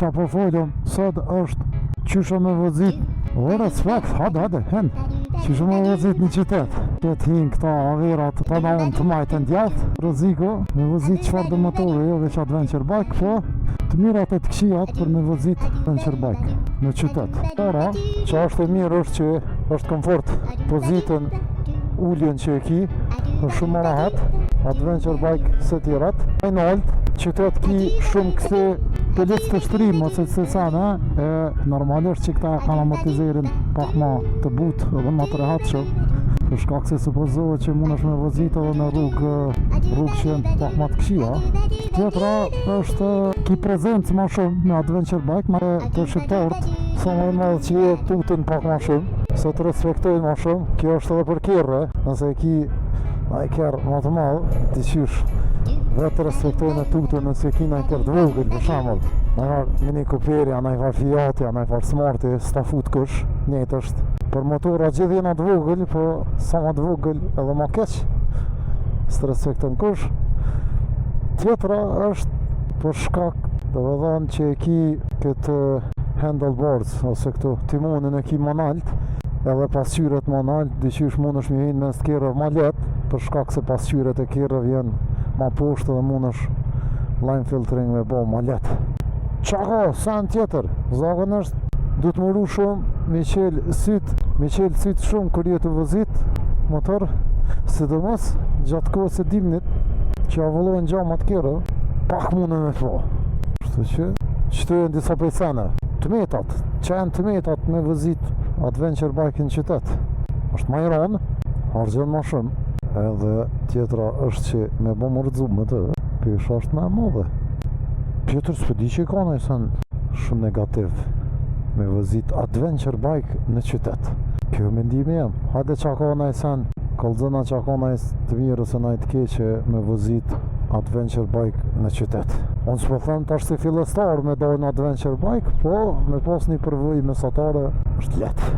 qa po folëm, sot është qysha me vëzit. Ora, s'fakt, hade, hen. Qysha me vëzit në qytet. Këtë hinë këta averat të da unë të majtë në djath. Rëziko, me vëzit qëfar dhe motore, jo veç adventure bike, po të mirat e të këshijat për me vëzit adventure bike në qytet. Ora, që është e mirë është që është komfort pozitën ulljen që e ki, është shumë më rahat, adventure bike se tjerat. E nalt, qytet ki shumë këse pëllit të shtrim, ose të sesane, e normalisht që këta kanë amortizerin pak ma të but edhe ma të rehat shumë, për shkak se supozohet që mund është me vëzit edhe në rrugë që jenë pak ma të këshia. Tjetra është ki prezencë ma shumë me adventure bike, ma të shqiptarët, sa më madhë që je tutën pak ma shumë, se të respektojnë ma shumë. Kjo është edhe për kjerre, nëse ki na i kjerë ma të madhë, t'i qysh vetë respektojnë e tutën nëse ki na i kjerë të vogël, për shambull. Na i farë Mini Cooperi, na i farë Fiati, na i farë Smarti, s'ta fut kush, njëtë është. Për motora gjithë jena të vogël, po sa ma të vogël edhe ma keq, s'të respektojnë kush. Tjetra është për shkak dhe vedhan që e ki këtë handleboards, ose këtu timonin e ki më nalt, edhe pasqyret më nalt, dyqysh mund është mi hinë mes të kjerëv ma let, për shkak se pasqyret e kjerëv jenë ma poshtë dhe mund është line filtering me bo ma let. Qa ka, sen tjetër, zakonisht du të mëru shumë, mi qelë sytë shumë kër jetë të vëzit, motor, sidomos gjatë kohës e dimnit, që avullojnë gjamat kjerëv, pak mundën me të po. Shtu që, qëtu e në disa pejsene, të metat, që e në të metat me vëzit adventure bike në qytet. Është ma i ronë, argjen ma shumë, edhe tjetra është që me bo më rëdzu me të, pesha është me modhe. Pjetër s'pe di që i ka nëjësën shumë negativ me vëzit adventure bike në qytet. Kjo mendimi jem, hajde qa ka nëjësën, kalzëna qa ka nëjës të mirë ose nëjtë keqe me vëzit adventure bike në qytet. Unë s'po thëmë tash si fillestar me dojnë adventure bike, po me pas një përvoj mesatare është letë.